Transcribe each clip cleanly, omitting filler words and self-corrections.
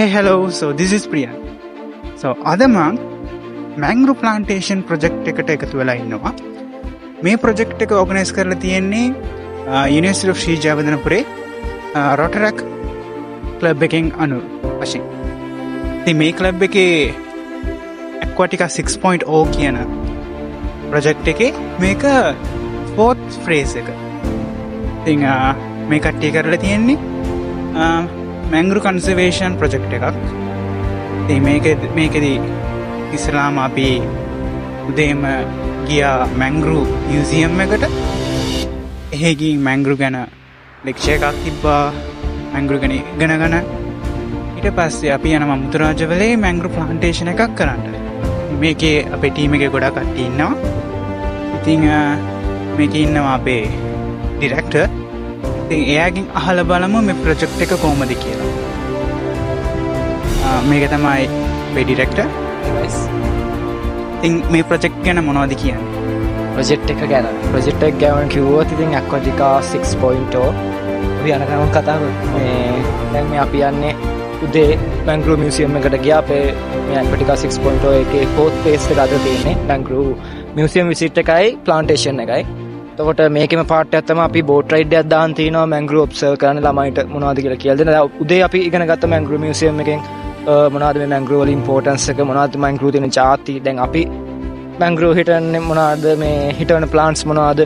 Hey, hello. So this is Priya. So අද මම mangrove plantation project එකට එකතු වෙලා ඉන්නවා. මේ project එක organize කරලා තියෙන්නේ University of Sri Jayawardhanapure Rotaract club එකෙන් වශයෙන්. ඉතින් මේ club එකේ Aquatica 6.0 කියන project එකේ මේක fourth phase එක. ඉතින් මේ කට්ටිය කරලා තියෙන්නේ mangrove conservation project එකක්. ඉතින් මේකෙදි ඉස්සරහාම අපි උදේම ගියා mangrove museum එකට. එහෙ ගිහින් mangrove ගැන lecture එකක් තිබ්බා. mangrove ගැන ඉගෙනගෙන ඊට පස්සේ අපි යනවා මුතුරාජවලේ mangrove plantation එකක් කරන්න. මේකේ අපේ team එකේ ගොඩක් කට්ටිය ඉන්නවා. ඉතින් මේකේ ඉන්නවා අපේ director. ඉතින් එයාගෙන් අහලා බලමු මේ project එක කොහොමද කියලා. මේක තමයි අපේ director. ඉතින් මේ project ගැන මොනවද කියන්නේ? project එක ගැන කිව්වොත් ඉතින් Aquatica 6.0 අපි යනකම් කතා මේ දැන් මේ අපි යන්නේ උදේ mangrove museum එකට ගියා. අපේ මේ Aquatica 6.0 එකේ fourth phase එක අද තියෙන්නේ. mangrove museum visit එකයි plantation එකයි. එතකොට මේකෙම part එකක් තමයි අපි boat ride එකක් දාන්න තියෙනවා mangrove observe කරන්න ළමයිට මොනවද කියලා කියලා දෙන්න. උදේ අපි ඉගෙන ගත්ත mangrove museum එකෙන් මොනවද මේ mangrove වල importance එක, මොනවද mangrove තියෙන ಜಾති, දැන් අපි mangrove හිටන්නේ මොනවද, මේ හිටවන plants මොනවද.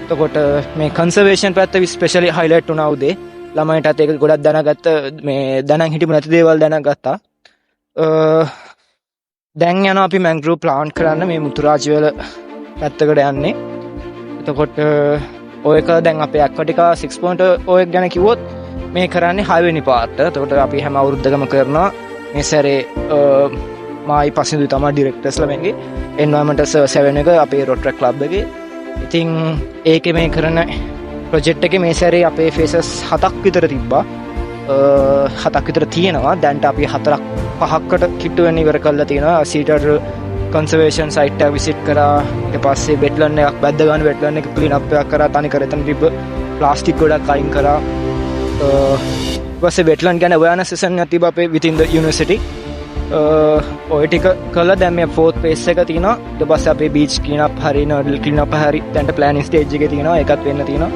එතකොට මේ conservation පැත්ත especially highlight වුණා උදේ. ළමයිටත් ඒක ගොඩක් දැනගත්ත, මේ දැනන් හිටපු නැති දේවල් දැනගත්තා. දැන් යනවා අපි mangrove plant කරන්න මේ මුතුරාජවල පැත්තකට යන්නේ. එතකොට ඔයක දැන් අපේ Aquatica 6.0 එක ගැන කිව්වොත් මේ කරන්නේ 6 වෙනි පාර්ට්. එතකොට අපි හැම අවුරුද්දකම කරනවා. මේ සැරේ මායි පසින්දු තමයි ඩිරෙක්ටර්ස්ලා මේකේ environmental service 7 එක අපේ Rotaract club එකේ. ඉතින් ඒකේ මේ කරන ප්‍රොජෙක්ට් එකේ මේ සැරේ අපේ phases 7ක් විතර තිබ්බා. 7ක් විතර තියෙනවා. දැන්ට අපි 4කට කිට්ටු වෙන ඉවර කරලා තියෙනවා. සීටර් conservation site එක visit කරා. ඊට පස්සේ wetland එකක් බැද්ද ගන්න wetland එක clean up එකක් කරා. තනි කර එතන තිබ්බ plastic ගොඩක් අයින් කරා. ඊපස්සේ wetland ගැන awareness session එකක් තිබ්බා අපේ within the university. ඔය ටික කළා. දැන් මේ fourth phase එක තියෙනවා. ඊට පස්සේ අපේ beach clean up හරි nodal clean up හරි දැන්ට planning stage එකේ තියෙනවා. ඒකත් වෙන්න තියෙනවා.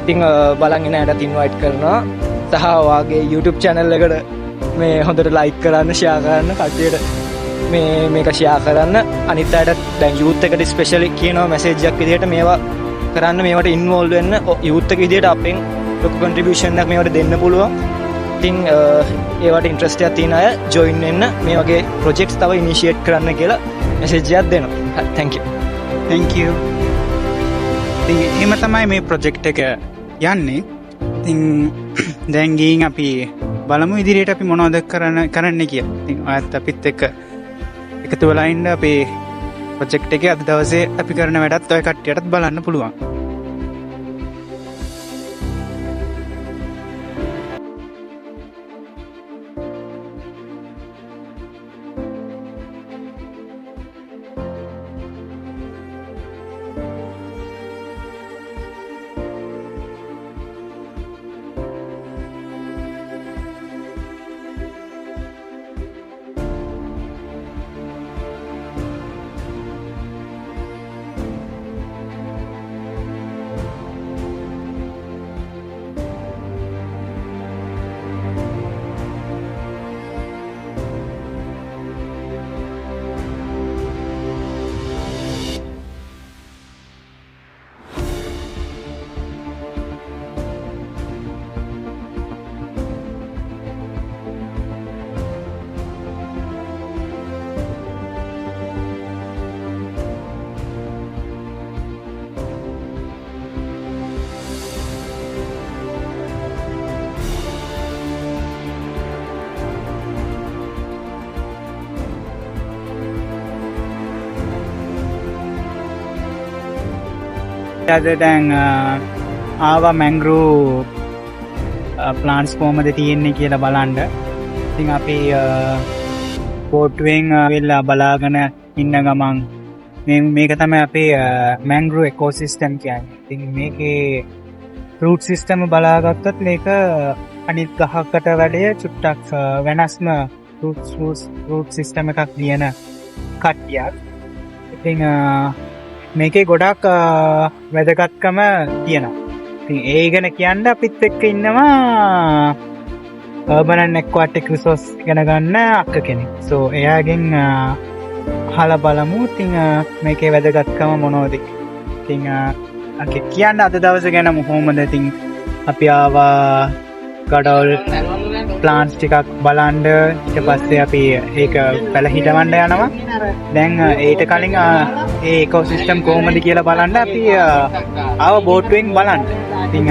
ඉතින් බලන් ඉන්න අයට invite කරනවා. සහ වාගේ YouTube channel එකට මේ හොඳට like කරන්න, share කරන්න, කට්ටියට මේක ෂෙයා කරන්න. අනිත් අයට දැන් youth එකට ස්පෙෂලි කියනවා මැසේජ් එකක් විදිහට මේවා කරන්න, මේවට ඉන්වෝල්ව් වෙන්න. youth එක විදිහට අපෙන් ලොකු contribution එකක් මේවට දෙන්න පුළුවන්. ඉතින් ඒවට ඉන්ට්‍රස්ට් එකක් තියෙන අය join වෙන්න, මේ වගේ projects තව initiate කරන්න කියලා මැසේජ් එකක් දෙනවා. thank you. ඉතින් එහෙම තමයි මේ project එක යන්නේ. ඉතින් දැන් ගිහින් අපි බලමු ඉදිරියට අපි මොනවද කරන්න කියලා. ඉතින් ඔයත් අපිත් එක්ක එකතු වෙලා ඉන්න අපේ ප්‍රොජෙක්ට් එකේ අද දවසේ අපි කරන වැඩත් ඔය කට්ටියටත් බලන්න පුළුවන්. අද දැන් ආවා mangrove plants කොහමද තියෙන්නේ කියලා බලන්න. ඉතින් අපි බෝට්වෙන් වෙලා බලාගෙන ඉන්න ගමන් මේක තමයි අපේ mangrove ecosystem කියන්නේ. ඉතින් මේකේ root system බලාගත්තොත් මේක අනිත් ගහකට වැඩිය චුට්ටක් වෙනස්ම රූට් සිස්ටම් එකක් ලියන කට්ටියක්. ඉතින් මේකේ ගොඩක් වැදගත්කම තියෙනවා. ඉතින් ඒ ගැන කියන්න අපිත් එක්ක ඉන්නවා urban and aquatic resource ගැන ගන්න අක්ක කෙනෙක්. so එයාගෙන් අහලා බලමු ඉතින් මේකේ වැදගත්කම මොනවද. ඉතින් අක්කේ කියන්න අද දවසේ ගැන කොහොමද. ඉතින් අපි ආවා ගඩොල් ප්ලාන්ට්ස් ටිකක් බලන්න. ඊට පස්සේ අපි ඒක පැල හිටවන්න යනවා. දැන් ඊට කලින් ඒ ඉකෝසිස්ටම් කොහොමද කියලා බලන්න අපි ආව බෝට්වෙන් බලන්න. ඉතින්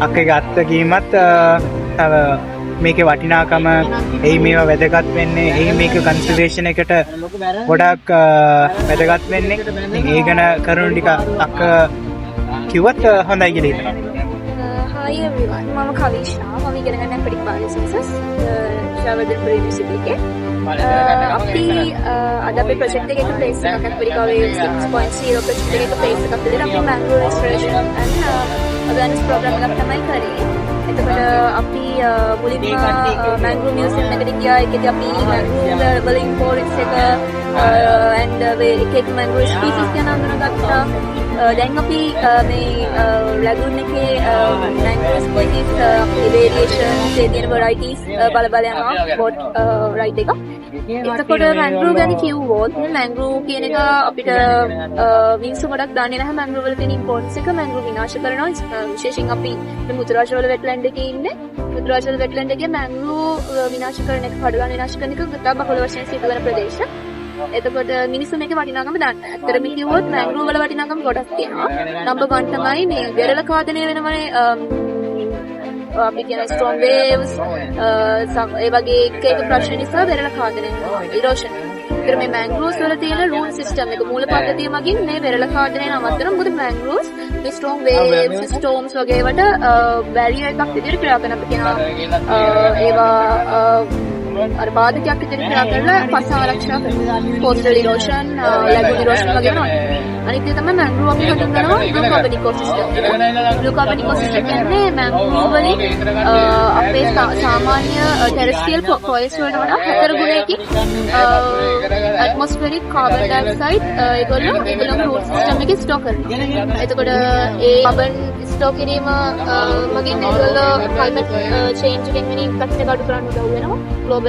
අක්කගේ අත්දැකීමත් තව මේකේ වටිනාකම එයි මේවා වැදගත් වෙන්නේ එයි මේක කන්සර්වේෂන් එකට ගොඩක් වැදගත් වෙන්නේ. ඉතින් ඒ ගැන කරුණු ටික අක්ක කිව්වත් හොඳයි කියලා හිතනවා. Hi everyone, මම කවිෂා. මම ඉගෙන ගන්න අපිට බයෝසයින්සස් ශාවදපුර යුනිවර්සිටි එකේ. අපි අද අපේ ප්‍රොජෙක්ට් එකේ ප්ලේස් එකක් අපිට කවරේ 6.0 ප්‍රොජෙක්ට් එකේ ප්ලේස් එකක් අපිට අපි mangrove restoration and awareness program එකක් තමයි කරේ. එතකොට අපි මුලින්ම mangrove museum එකට ගියා. ඒකදී අපි mangrove වල importance එක and එක mangrove species ගැන අඳුනගත්තා. දැන් අපි මේ lagoon එකේ mangrove species variations ඒ තියෙන varieties බල යනවා boat ride එක. එතකොට mangrove ගැන කිව්වොත් mangrove කියන එක අපිට මිනිස්සු ගොඩක් දන්නේ නැහැ. mangrove වල තියෙන importance එක mangrove විනාශ කරනවා. විශේෂයෙන් අපි මුතුරාජවල wetland එකේ ඉන්නේ. මුතුරාජවල wetland එකේ mangrove විනාශ කරන එක, කඩලා විනාශ කරන එක ගොඩක් බහුල වශයෙන් සිදු වෙන ප්‍රදේශ. එතකොට මිනිස්සු මේකේ වටිනාකම දන්නේ නැහැ. ඇත්තටම කිව්වොත් mangrove වල වටිනාකම ගොඩක් තියෙනවා. නම්බර් 1 තමයි මේ වෙරළ ඝාතනය වෙනවනේ. අපි කියන strong waves ඒ වගේ එක ප්‍රශ්න නිසා වෙරළ ඝාතනය වෙනවා. erosion. ඒතර මේ mangroves වල තියෙන root system එක මූල පද්ධතිය මගින් මේ වෙරළ ඝාතනය නවත්තන. මොකද mangroves මේ strong waves, storms වගේ ඒවට barrier එකක් විදිහට ක්‍රියා කරන. අපි කියනවා ඒවා අර බාධකයක් විදිහට ක්‍රියා කරලා පස් ආරක්ෂා කරනවා. coastal erosion, lagoon erosion වගේ වෙනවා. අනිත් එක තමයි mangrove අපි හඳුන්වනවා blue carbon ecosystem. blue carbon ecosystem කියන්නේ mangrove වලින් අපේ සාමාන්‍ය terrestrial forest වලට වඩා 4 ගුණයකින් atmospheric carbon dioxide ඒගොල්ලෝ root system එකේ store කරනවා. එතකොට ඒ carbon store කිරීම මගින් ඒගොල්ලෝ climate change එකෙන් වෙන impact එක අඩු කරන්න උදව් වෙනවා. global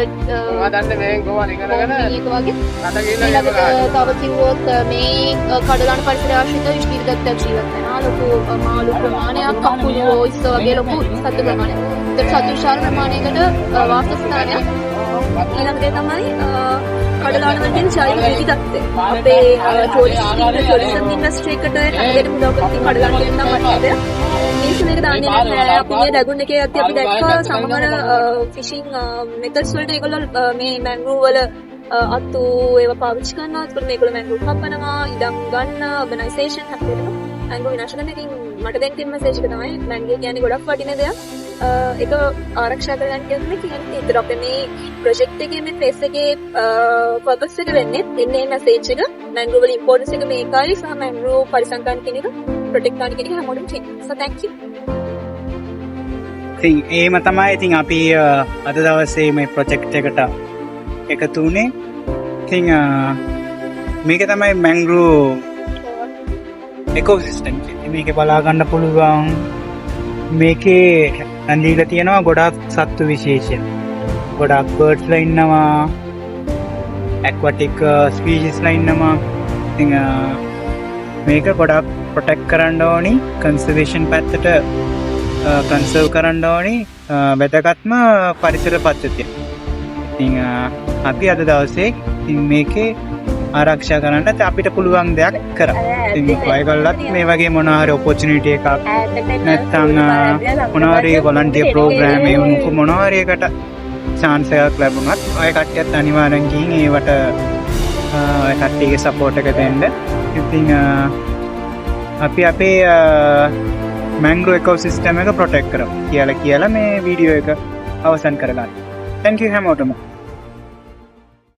තව කිව්වොත් මේ කඩලාන පරිසරය ආශ්‍රිත විවිධ ජීවත් වෙනවා. ලොකු මාළු ප්‍රමාණයක්, කකුලු, ඉස්ස වගේ ලොකු සත්ත්ව ප්‍රමාණයක්. ඒත් සත්ත්ව විශාල ප්‍රමාණයකට වාසස්ථානයක්. ඊළඟට තමයි කඩලාන වල තියෙන ජෛව විවිධත්වය. අපේ ටූරිසම් ඉන්ඩස්ට්‍රි එකට හැදෙන්න උදව් කරන කඩලාන කියන නම් වටිනාද? මිනිස්සු මේක දන්නේ නැහැ. අපි මේ lagoon එකේ යද්දී අපි දැක්කා සමහර ෆිෂින් මෙතඩ්ස් වලට ඒගොල්ලෝ මේ mangrove වල අතු ඒවා පාවිච්චි කරනවා. ඒකට මේගොල්ලෝ mangrove කපනවා, ඉඩම් ගන්න, urbanization හැදෙනවා. mangrove විනාශ කරන එකෙන් මට දැන් තියෙන මැසේජ් එක තමයි mangrove කියන්නේ ගොඩක් වටින දෙයක්. ඒක ආරක්ෂා කරගන්න කියන්නේ. ඒතර අපේ මේ ප්‍රොජෙක්ට් එකේ මේ ෆේස් එකේ පර්පස් එක වෙන්නේ එන්නේ මැසේජ් එක. mangrove වල ඉම්පෝටන්ස් එක මේකයි. සහ mangrove පරිසම් කරන කෙනෙක් ප්‍රොටෙක්ට් කරන කෙනෙක් හැමෝටම තියෙනවා. so thank you. ඉතින් ඒම තමයි ඉතින් අපි අද දවසේ මේ ප්‍රොජෙක්ට් එකට එකතු වුණේ. ඉතින් මේක තමයි mangrove ecosystem එක. මේක බලා ගන්න පුළුවන්. මේකේ ඇඳිලා තියෙනවා ගොඩක් සත්තු විශේෂ. ගොඩක් birds ලා ඉන්නවා. aquatic species ලා ඉන්නවා. ඉතින් මේක ගොඩක් protect කරන්න ඕනි. conservation පැත්තට කන්සර්ව් කරන්න ඕනි වැදගත්ම පරිසර පද්ධතිය. ඉතින් අපි අද දවසේ ඉතින් මේකේ ආරක්ෂා කරන්නත් අපිට පුළුවන් දෙයක් කරා. ඉතින් ඔයගොල්ලොත් මේ වගේ මොනවා හරි opportunity එකක් නැත්නම් මොනවා හරි volunteer program එක මොනවා හරි එකට chance එකක් ලැබුණත් ඔය කට්ටියත් අනිවාර්යෙන් ගිහින් ඒවට ඔය කට්ටියගේ support එක දෙන්න. ඉතින් අපි අපේ mangrove ecosystem එක protect කරමු කියලා මේ වීඩියෝ එක අවසන් කරගන්න. Thank you හැමෝටම.